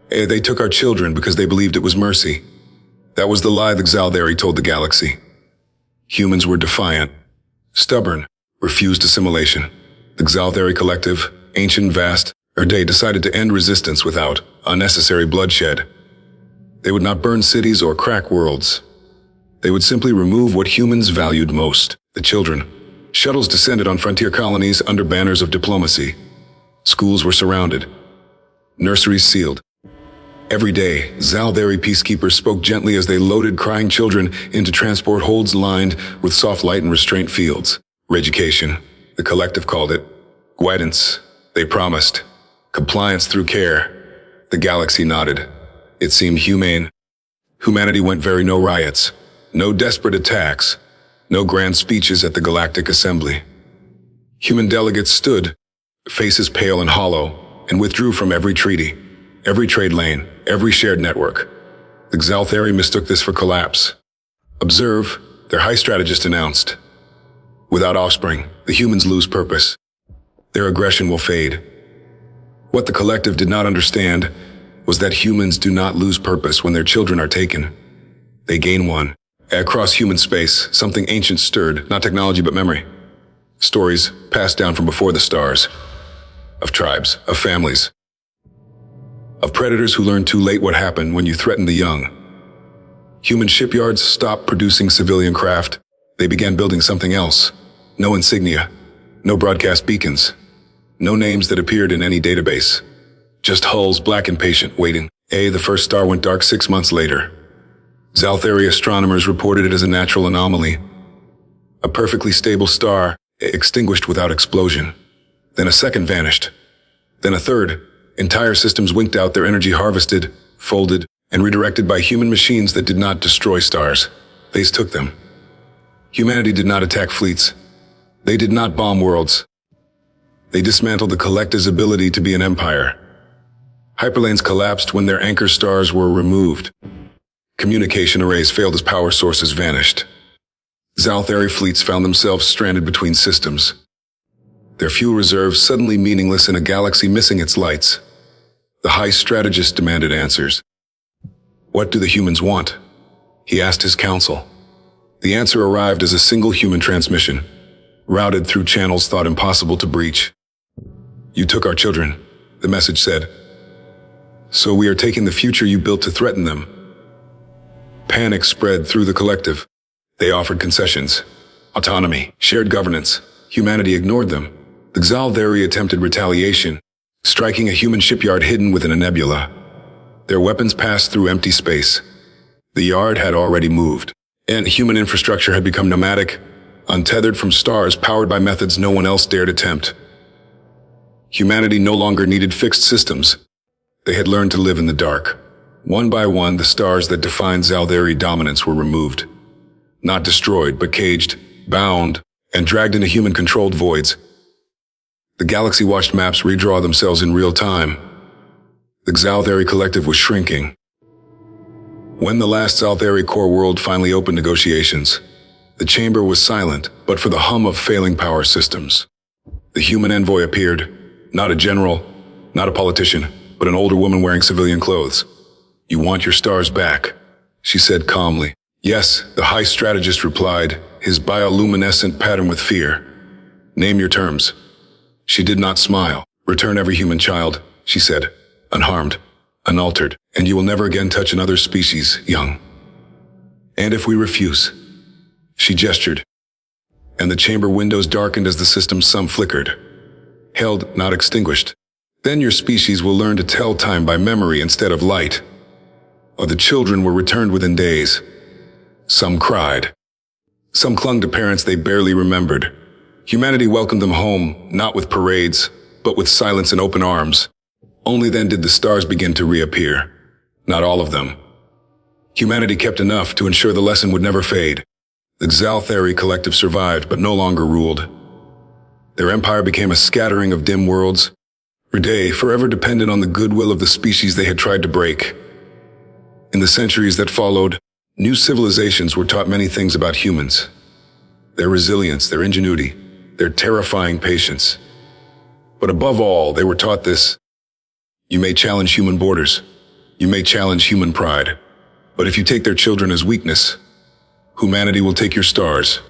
They took our children because they believed it was mercy. That was the lie the Xalthari told the galaxy. Humans were defiant, stubborn, refused assimilation. The Xalthari collective, ancient, vast, they decided to end resistance without unnecessary bloodshed. They would not burn cities or crack worlds. They would simply remove what humans valued most, the children. Shuttles descended on frontier colonies under banners of diplomacy. Schools were surrounded. Nurseries sealed. Every day, Xalthari peacekeepers spoke gently as they loaded crying children into transport holds lined with soft light and restraint fields. Reeducation, the collective called it. Guidance, they promised. Compliance through care. The galaxy nodded. It seemed humane. Humanity went no riots, no desperate attacks, no grand speeches at the Galactic Assembly. Human delegates stood, faces pale and hollow, and withdrew from every treaty, every trade lane, every shared network. The Xalthari mistook this for collapse. Observe, their high strategist announced. Without offspring, the humans lose purpose. Their aggression will fade. What the collective did not understand was that humans do not lose purpose when their children are taken. They gain one. Across human space, something ancient stirred, not technology but memory. Stories passed down from before the stars. Of tribes, of families. Of predators who learned too late what happened when you threatened the young. Human shipyards stopped producing civilian craft. They began building something else. No insignia, no broadcast beacons, no names that appeared in any database. Just hulls, black and patient, waiting. The first star went dark 6 months later. Xalthari astronomers reported it as a natural anomaly. A perfectly stable star, extinguished without explosion. Then a second vanished. Then a third. Entire systems winked out, their energy harvested, folded, and redirected by human machines that did not destroy stars. They took them. Humanity did not attack fleets. They did not bomb worlds. They dismantled the collective's ability to be an empire. Hyperlanes collapsed when their anchor stars were removed. Communication arrays failed as power sources vanished. Xalthari fleets found themselves stranded between systems. Their fuel reserves suddenly meaningless in a galaxy missing its lights. The high strategist demanded answers. What do the humans want? He asked his council. The answer arrived as a single human transmission, routed through channels thought impossible to breach. You took our children, the message said. So we are taking the future you built to threaten them. Panic spread through the collective. They offered concessions, autonomy, shared governance. Humanity ignored them. The Xalthari attempted retaliation, striking a human shipyard hidden within a nebula. Their weapons passed through empty space. The yard had already moved, and human infrastructure had become nomadic, untethered from stars powered by methods no one else dared attempt. Humanity no longer needed fixed systems. They had learned to live in the dark. One by one, the stars that defined Xalthari dominance were removed. Not destroyed, but caged, bound, and dragged into human-controlled voids. The galaxy watched maps redraw themselves in real time. The Xalthari collective was shrinking. When the last Xalthari core world finally opened negotiations, the chamber was silent, but for the hum of failing power systems. The human envoy appeared, not a general, not a politician, but an older woman wearing civilian clothes. You want your stars back, she said calmly. Yes, the high strategist replied, his bioluminescent pattern with fear. Name your terms. She did not smile. Return every human child, she said, unharmed, unaltered, and you will never again touch another species, young. And if we refuse? She gestured, and the chamber windows darkened as the system's sun flickered. Held, not extinguished. Then your species will learn to tell time by memory instead of light. Or the children were returned within days. Some cried. Some clung to parents they barely remembered. Humanity welcomed them home, not with parades, but with silence and open arms. Only then did the stars begin to reappear. Not all of them. Humanity kept enough to ensure the lesson would never fade. The Xalthari collective survived, but no longer ruled. Their empire became a scattering of dim worlds, forever dependent on the goodwill of the species they had tried to break. In the centuries that followed, new civilizations were taught many things about humans. Their resilience, their ingenuity, their terrifying patience. But above all, they were taught this: you may challenge human borders, You may challenge human pride, but if you take their children as weakness, humanity will take your stars.